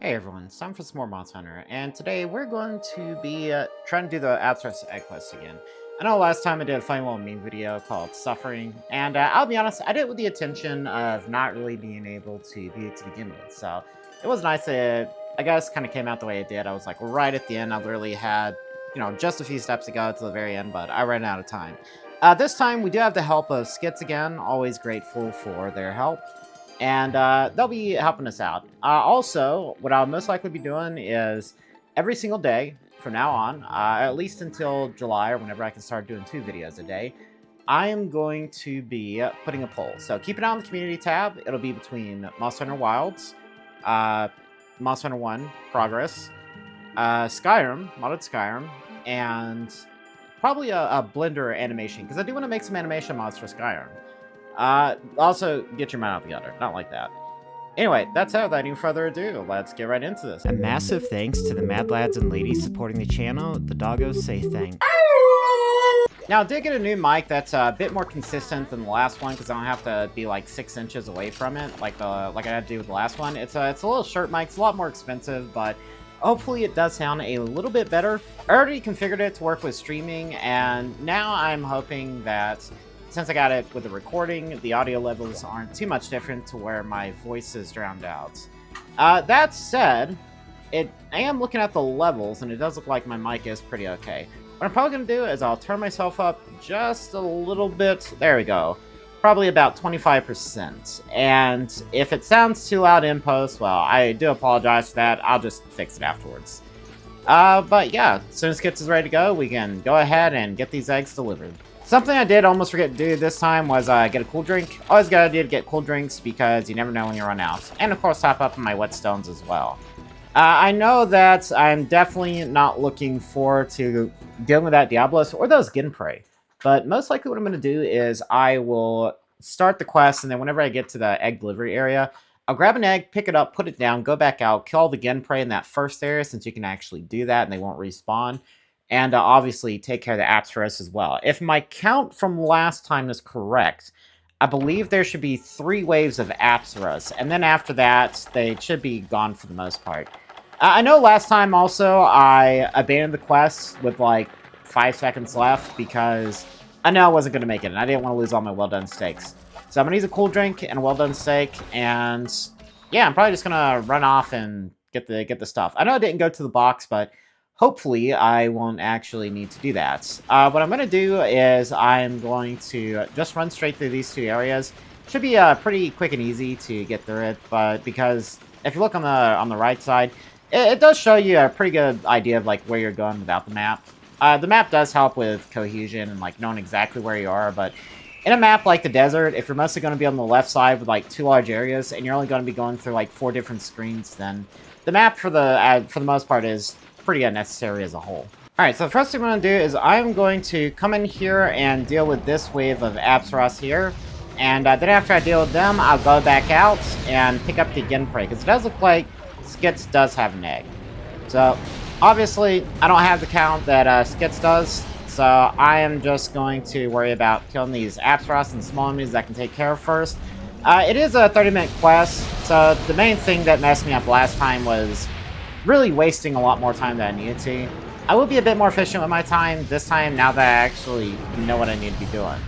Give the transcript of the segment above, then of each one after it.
Hey everyone, it's time for some more Monster Hunter, and today we're going to be trying to do the Abstract Egg Quest again. I know last time I did a funny little meme video called Suffering, and I'll be honest, I did it with the intention of not really being able to beat it to begin with, so it was nice that I guess kind of came out the way it did. I was like right at the end, I literally had, just a few steps to go to the very end, but I ran out of time. This time we do have the help of Skits again, always grateful for their help and they'll be helping us out. Also, what I'll most likely be doing is every single day from now on, at least until July or whenever I can start doing 2 videos a day, I am going to be putting a poll. So keep it on the community tab. It'll be between Monster Hunter Wilds, uh, Monster Hunter 1 Progress, Skyrim, modded Skyrim, and probably a Blender animation, because I do want to make some animation mods for Skyrim. Also, get your mind out the gutter. Not like that. Anyway, that's it. Without any further ado, let's get right into this. A massive thanks to the mad lads and ladies supporting the channel. The doggos say thanks. Now, I did get a new mic that's a bit more consistent than the last one, because I don't have to be like 6 inches away from it, like I had to do with the last one. It's a little shirt mic. It's a lot more expensive, but hopefully it does sound a little bit better. I already configured it to work with streaming, and now I'm hoping that since I got it with the recording, the audio levels aren't too much different to where my voice is drowned out. That said, I am looking at the levels, and it does look like my mic is pretty okay. What I'm probably going to do is I'll turn myself up just a little bit. There we go. Probably about 25%. And if it sounds too loud in post, well, I do apologize for that. I'll just fix it afterwards. But yeah, as soon as Skits is ready to go, we can go ahead and get these eggs delivered. Something I did almost forget to do this time was get a cool drink. Always a good idea to get cool drinks because you never know when you run out. And of course, top up on my whetstones as well. I know that I'm definitely not looking forward to dealing with that Diablos or those Ginprey. But most likely what I'm going to do is I will start the quest, and then whenever I get to the egg delivery area, I'll grab an egg, pick it up, put it down, go back out, kill all the Ginprey in that first area, since you can actually do that and they won't respawn. And obviously take care of the Apteros as well. If my count from last time is correct, I believe there should be 3 waves of Apteros, and then after that, they should be gone for the most part. I know last time also I abandoned the quest with like 5 seconds left because I know I wasn't going to make it, and I didn't want to lose all my well-done steaks. So I'm going to use a cool drink and a well-done steak, and yeah, I'm probably just going to run off and get the stuff. I know I didn't go to the box, but hopefully, I won't actually need to do that. What I'm going to do is I'm going to just run straight through these 2 areas. Should be pretty quick and easy to get through it, but because if you look on the right side, it does show you a pretty good idea of like where you're going without the map. The map does help with cohesion and like knowing exactly where you are, but in a map like the desert, if you're mostly going to be on the left side with like 2 large areas and you're only going to be going through like 4 different screens, then the map for the most part is pretty unnecessary as a whole. Alright, so the first thing I'm going to do is I'm going to come in here and deal with this wave of Apsaros here. And then after I deal with them, I'll go back out and pick up the Ginprey, because it does look like Skits does have an egg. So, obviously, I don't have the count that Skits does, so I am just going to worry about killing these Apsaros and small enemies that I can take care of first. It is a 30-minute quest, so the main thing that messed me up last time was really wasting a lot more time than I needed to. I will be a bit more efficient with my time this time now that I actually know what I need to be doing.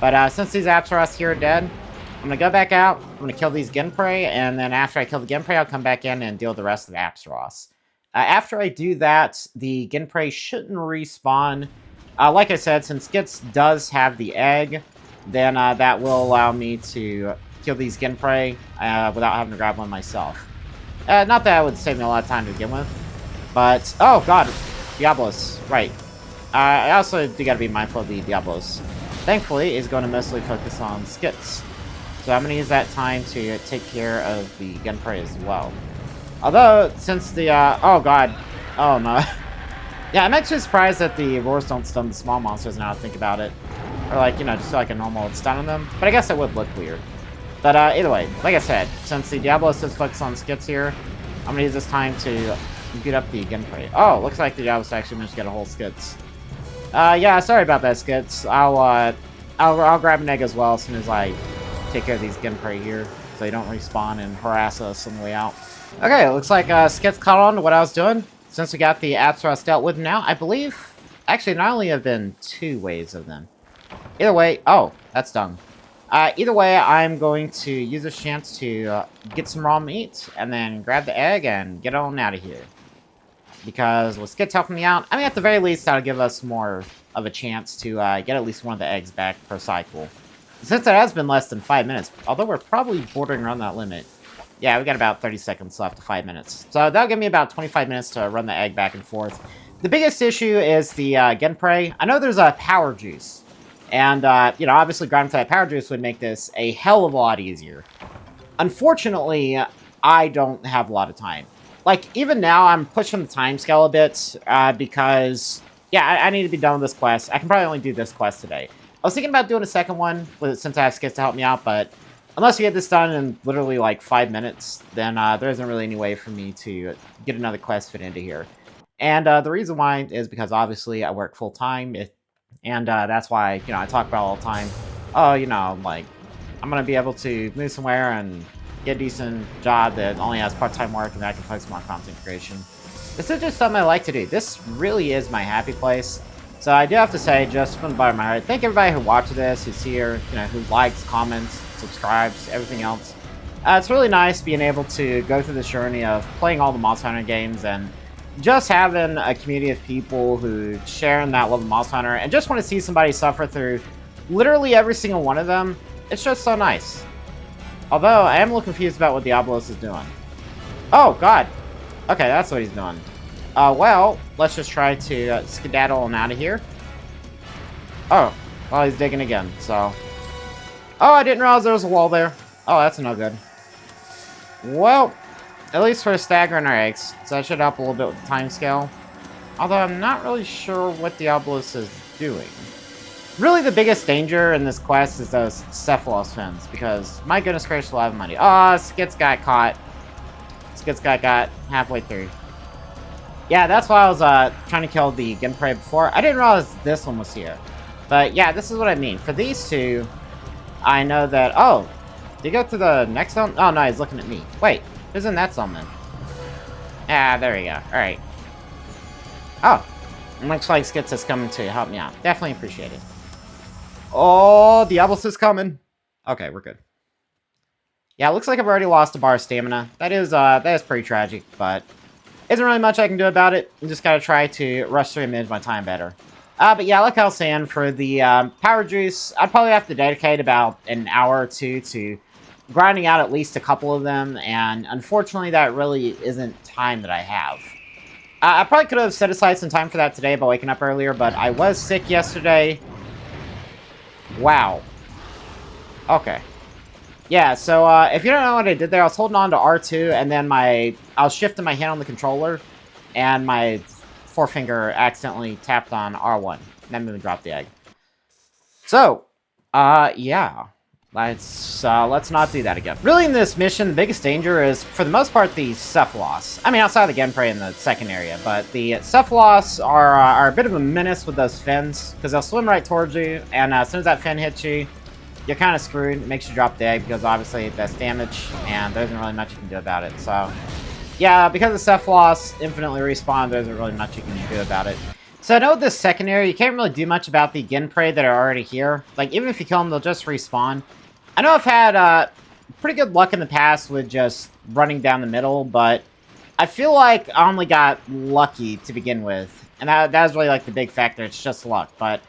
But since these Apsaros here are dead, I'm going to go back out, I'm going to kill these Ginprey, and then after I kill the Ginprey, I'll come back in and deal with the rest of the Apsaros. After I do that, the Ginprey shouldn't respawn. Like I said, since Skits does have the egg, then that will allow me to kill these Ginprey without having to grab one myself. Not that it would save me a lot of time to begin with, but oh god, Diablos, right. I also do gotta be mindful of the Diablos. Thankfully, is going to mostly focus on Skits, so I'm gonna use that time to take care of the Ginprey as well. Although, since the oh god, oh no, yeah, I'm actually surprised that the roars don't stun the small monsters now I think about it, or like just like a normal stun on them. But I guess it would look weird. But either way, like I said, since the Diablos does focus on Skits here, I'm gonna use this time to beat up the Ginprey. Oh, looks like the Diablos actually managed to get a whole Skits. Yeah, sorry about that, Skits. I'll grab an egg as well as soon as I take care of these Ginprey here, so they don't respawn and harass us on the way out. Okay, it looks like Skits caught on to what I was doing. Since we got the Apsaros dealt with now, I believe... Actually, not only have been 2 waves of them. Either way... Oh, that's done. Either way, I'm going to use this chance to get some raw meat, and then grab the egg and get on out of here. Because with Skits helping me out, I mean, at the very least, that'll give us more of a chance to get at least one of the eggs back per cycle. Since it has been less than 5 minutes, although we're probably bordering around that limit. Yeah, we got about 30 seconds left to 5 minutes. So that'll give me about 25 minutes to run the egg back and forth. The biggest issue is the Genprei. I know there's a power juice. And, you know, obviously grinding for that power juice would make this a hell of a lot easier. Unfortunately, I don't have a lot of time. Like, even now, I'm pushing the time scale a bit, because, yeah, I need to be done with this quest. I can probably only do this quest today. I was thinking about doing a second one, since I have Skits to help me out, but unless we get this done in literally, like, 5 minutes, then there isn't really any way for me to get another quest fit into here. And the reason why is because, obviously, I work full-time, and that's why, you know, I talk about all the time, oh, you know, like, I'm going to be able to move somewhere and get a decent job that only has part-time work, and that I can focus more on content creation. This is just something I like to do. This really is my happy place. So I do have to say, just from the bottom of my heart, thank everybody who watches this, who's here, you know, who likes, comments, subscribes, everything else. It's really nice being able to go through this journey of playing all the Monster Hunter games and just having a community of people who share in that love of Monster Hunter and just want to see somebody suffer through literally every single one of them. It's just so nice. Although, I am a little confused about what Diablos is doing. Oh, God. Okay, that's what he's doing. Well, let's just try to skedaddle on out of here. Oh, well, he's digging again, so... Oh, I didn't realize there was a wall there. Oh, that's no good. Well, at least we're staggering our eggs, so that should help a little bit with the time scale. Although I'm not really sure what Diablos is doing. Really, the biggest danger in this quest is those Cephalos fins, because, my goodness gracious, a lot of money. Oh, Skits got caught. Skits got halfway through. Yeah, that's why I was trying to kill the Genprei before. I didn't realize this one was here. But yeah, this is what I mean. For these two, I know that... Oh, did he go to the next zone? Oh, no, he's looking at me. Wait, who's in that zone then? Ah, there we go. Alright. Oh, it looks like Skits is coming to help me out. Definitely appreciate it. Oh, Diablos is coming. Okay, we're good. Yeah, it looks like I've already lost a bar of stamina. That is pretty tragic, but isn't really much I can do about it. I just gotta try to rush through and manage my time better. But yeah, like I was saying, for the power juice, I'd probably have to dedicate about an hour or two to grinding out at least a couple of them, and unfortunately, that really isn't time that I have. I probably could have set aside some time for that today by waking up earlier, but I was sick yesterday. Wow. Okay. Yeah, so if you don't know what I did there, I was holding on to R2, and then I was shifting my hand on the controller, and my forefinger accidentally tapped on R1. That made me drop the egg. So, yeah. Let's not do that again. Really, in this mission, the biggest danger is, for the most part, the Cephalos. I mean, outside of the Genprei in the second area, but the Cephalos are a bit of a menace with those fins, because they'll swim right towards you, and as soon as that fin hits you, you're kind of screwed. It makes you drop the egg, because obviously that's damage, and there isn't really much you can do about it. So, yeah, because the Cephalos infinitely respawn, there isn't really much you can do about it. So I know this second area, you can't really do much about the Genprei that are already here. Like, even if you kill them, they'll just respawn. I know I've had pretty good luck in the past with just running down the middle, but I feel like I only got lucky to begin with. And that was really like the big factor, it's just luck. But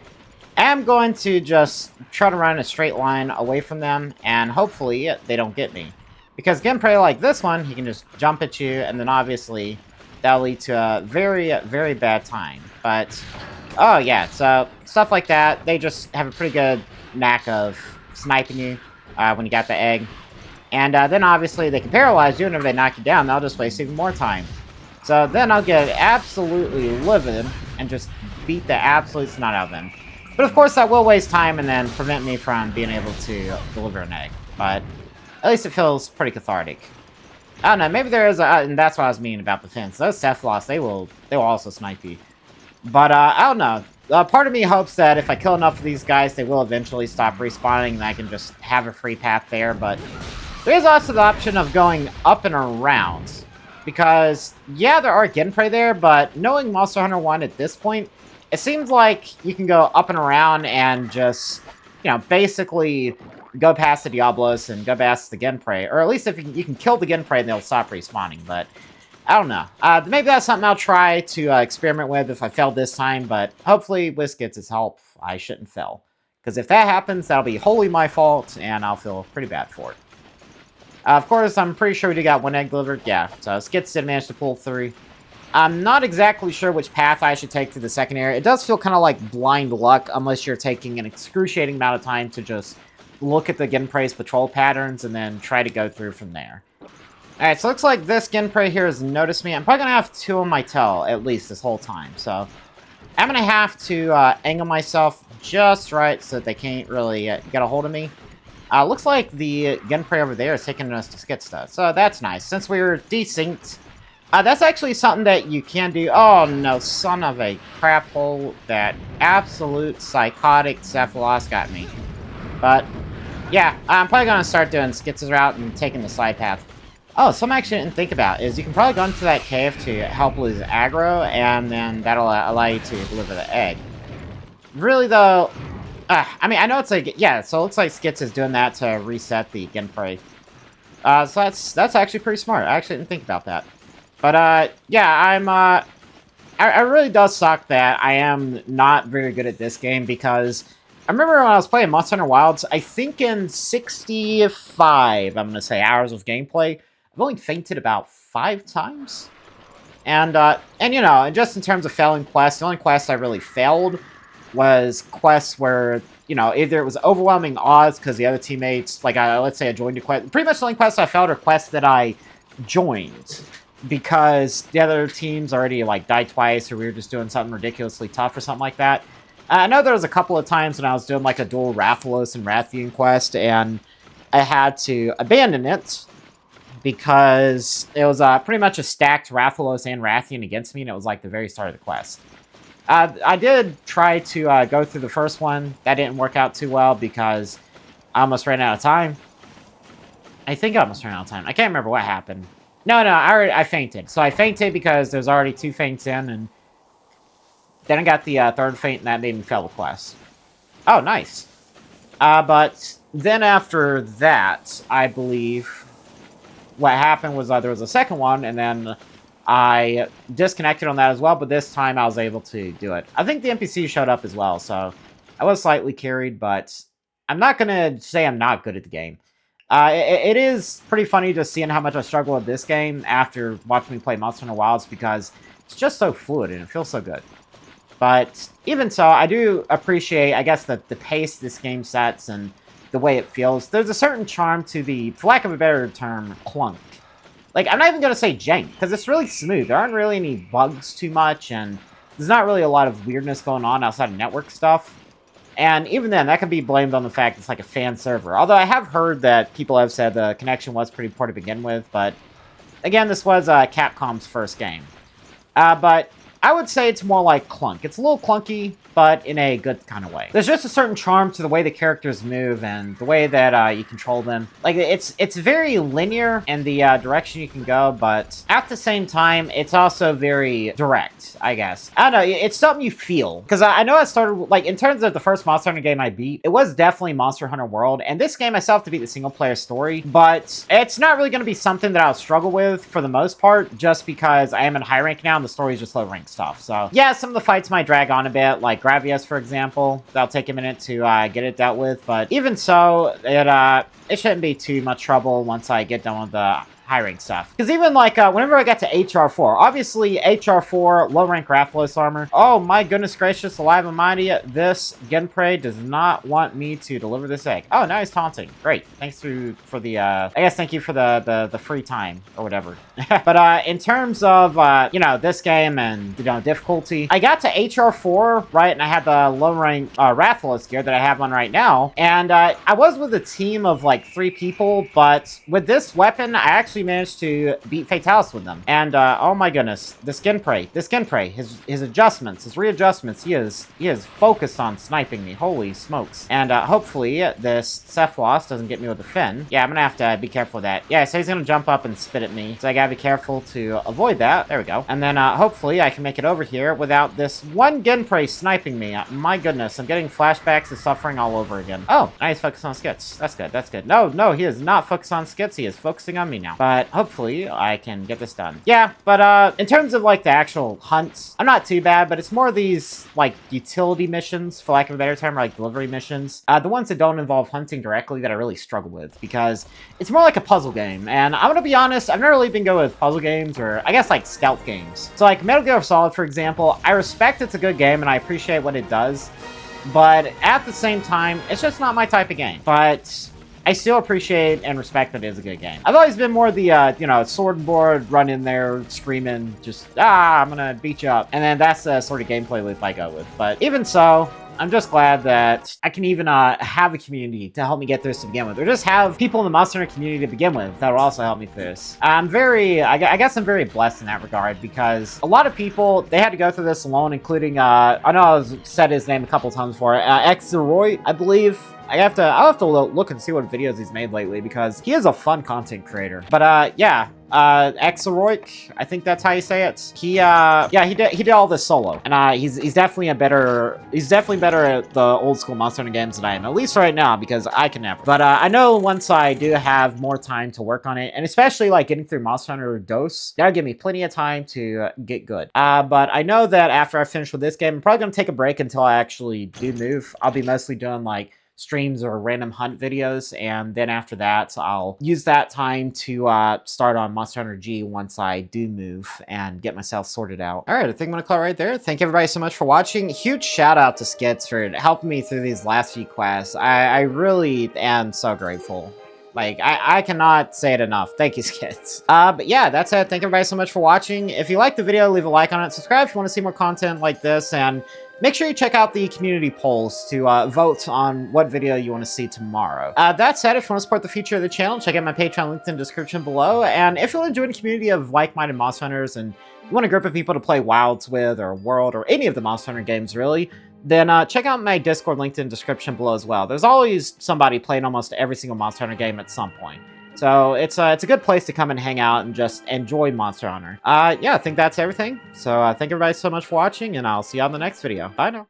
I am going to just try to run in a straight line away from them, and hopefully they don't get me. Because Genprei like this one, he can just jump at you, and then obviously that'll lead to a very, very bad time. But, oh yeah, so stuff like that, they just have a pretty good knack of sniping you when you got the egg. And then obviously they can paralyze you, and if they knock you down, they'll just waste even more time. So then I'll get absolutely livid and just beat the absolute snot out of them. But of course that will waste time and then prevent me from being able to deliver an egg. But at least it feels pretty cathartic. I don't know, maybe there is a... and that's what I was meaning about the fins. Those Cephalos, they will also snipe you. But, I don't know. Part of me hopes that if I kill enough of these guys, they will eventually stop respawning, and I can just have a free path there. But there is also the option of going up and around. because, yeah, there are Genprei there, but knowing Monster Hunter 1 at this point, it seems like you can go up and around and just, you know, basically go past the Diablos and go past the Genprei, or at least if you can kill the Genprei and they'll stop respawning, but I don't know. Maybe that's something I'll try to experiment with if I fail this time, but hopefully with Skits' help, I shouldn't fail. Because if that happens, that'll be wholly my fault, and I'll feel pretty bad for it. Of course, I'm pretty sure we got one egg delivered. Yeah, so Skits did manage to pull 3. I'm not exactly sure which path I should take to the second area. It does feel kind of like blind luck, unless you're taking an excruciating amount of time to just look at the Genprei's patrol patterns and then try to go through from there. Alright, so it looks like this Genprei here has noticed me. I'm probably going to have 2 on my tail, at least, this whole time. So, I'm going to have to angle myself just right so that they can't really get a hold of me. Looks like the Genprei over there is taking us to Skits stuff, so that's nice. Since we were desynced, that's actually something that you can do. Oh no, son of a crap hole. That absolute psychotic Cephalos got me. But, yeah, I'm probably going to start doing Skits' route and taking the side path. Oh, something I actually didn't think about is you can probably go into that cave to help lose aggro, and then that'll allow you to deliver the egg. Really, though, I mean, I know it's like, yeah, so it looks like Skits is doing that to reset the Genprei. So that's actually pretty smart. I actually didn't think about that. But, yeah, I really does suck that I am not very good at this game, because I remember when I was playing Monster Hunter Wilds, I think in 65, I'm going to say, hours of gameplay, I've only fainted about 5 times. And you know, and just in terms of failing quests, the only quest I really failed was quests where, you know, either it was overwhelming odds because the other teammates, like, let's say I joined a quest. Pretty much the only quests I failed are quests that I joined because the other teams already, like, died twice, or we were just doing something ridiculously tough or something like that. I know there was a couple of times when I was doing, like, a dual Rathalos and Rathian quest, and I had to abandon it because it was pretty much a stacked Rathalos and Rathian against me, and it was, like, the very start of the quest. I did try to go through the first one. That didn't work out too well because I almost ran out of time. I think I almost ran out of time. I can't remember what happened. No, I fainted. So I fainted because there's already 2 faints in, and then I got the 3rd faint, and that made me fail the quest. Oh, nice. But then after that, I believe what happened was there was a second one, and then I disconnected on that as well, but this time I was able to do it. I think the NPC showed up as well, so I was slightly carried, but I'm not going to say I'm not good at the game. It is pretty funny just seeing how much I struggle with this game after watching me play Monster Hunter Wilds, because it's just so fluid and it feels so good. But even so, I do appreciate, I guess, the pace this game sets and the way it feels. There's a certain charm to the, for lack of a better term, clunk. Like, I'm not even going to say jank, because it's really smooth. There aren't really any bugs too much, and there's not really a lot of weirdness going on outside of network stuff. And even then, that can be blamed on the fact it's like a fan server. Although I have heard that people have said the connection was pretty poor to begin with, but again, this was Capcom's first game. But I would say it's more like clunk. It's a little clunky, but in a good kind of way. There's just a certain charm to the way the characters move and the way that you control them. Like, it's very linear in the direction you can go, but at the same time, it's also very direct, I guess. I don't know, it's something you feel. Because I know I started, like, in terms of the first Monster Hunter game I beat, it was definitely Monster Hunter World, and this game I still have to beat the single-player story, but it's not really going to be something that I'll struggle with for the most part, just because I am in high rank now and the story is just low rank stuff. So, yeah, some of the fights might drag on a bit, like Gravius, for example. That'll take a minute to get it dealt with, but even so, it shouldn't be too much trouble once I get done with the high rank stuff. Because even like whenever I got to HR4, obviously HR4 low rank Rathalos armor. Oh my goodness gracious, alive and mighty! This Genprei does not want me to deliver this egg. Oh, now he's taunting. Great, thanks for the I guess thank you for the free time or whatever. But in terms of you know, this game and, you know, difficulty, I got to HR4 right, and I had the low rank Rathalos gear that I have on right now, and I was with a team of like 3 people, but with this weapon I actually actually managed to beat Fatalis with them. And oh my goodness, the skin prey, his adjustments, his readjustments, he is focused on sniping me. Holy smokes. And hopefully this Cephaloss doesn't get me with a fin. Yeah, I'm gonna have to be careful of that. Yeah, so he's gonna jump up and spit at me. So I gotta be careful to avoid that. There we go. And then hopefully I can make it over here without this one Genprey sniping me. My goodness, I'm getting flashbacks of suffering all over again. Oh, nice focus on Skits. That's good, that's good. No, he is not focused on Skits. He is focusing on me now. But hopefully I can get this done. Yeah, but in terms of like the actual hunts, I'm not too bad, but it's more these like utility missions, for lack of a better term, or like delivery missions. The ones that don't involve hunting directly that I really struggle with, because it's more like a puzzle game. And I'm gonna be honest, I've never really been good with puzzle games, or I guess like stealth games. So like Metal Gear Solid, for example, I respect it's a good game and I appreciate what it does, but at the same time, it's just not my type of game. But I still appreciate and respect that it is a good game. I've always been more the, you know, sword and board, run in there, screaming, just, I'm gonna beat you up. And then that's the sort of gameplay loop I go with. But even so, I'm just glad that I can even have a community to help me get through this to begin with, or just have people in the Monster Hunter community to begin with that will also help me through this. I guess I'm very blessed in that regard, because a lot of people, they had to go through this alone, including, I know I've said his name a couple times before, Xeroy, I believe. I'll have to look and see what videos he's made lately, because he is a fun content creator. But yeah, Xeroic, I think that's how you say it. Yeah, he did all this solo, and he's definitely better at the old school Monster Hunter games than I am, at least right now, because I can never. But I know once I do have more time to work on it, and especially like getting through Monster Hunter Dose, that'll give me plenty of time to get good. But I know that after I finish with this game, I'm probably gonna take a break until I actually do move. I'll be mostly doing like streams or random hunt videos, and then after that I'll use that time to start on Monster Hunter G once I do move and get myself sorted out. All right, I think I'm gonna call it right there. Thank everybody so much for watching. Huge shout out to Skits for helping me through these last few quests. I really am so grateful. Like, I cannot say it enough. Thank you, Skits. But yeah, that's it. Thank everybody so much for watching. If you liked the video, leave a like on it. Subscribe if you want to see more content like this, and make sure you check out the community polls to vote on what video you want to see tomorrow. That said, if you want to support the future of the channel, check out my Patreon linked in the description below. And if you want to join a community of like-minded Monster Hunters and you want a group of people to play Wilds with, or World, or any of the Monster Hunter games, really, then check out my Discord linked in the description below as well. There's always somebody playing almost every single Monster Hunter game at some point. So it's a good place to come and hang out and just enjoy Monster Hunter. Yeah, I think that's everything. So thank everybody so much for watching, and I'll see you on the next video. Bye now.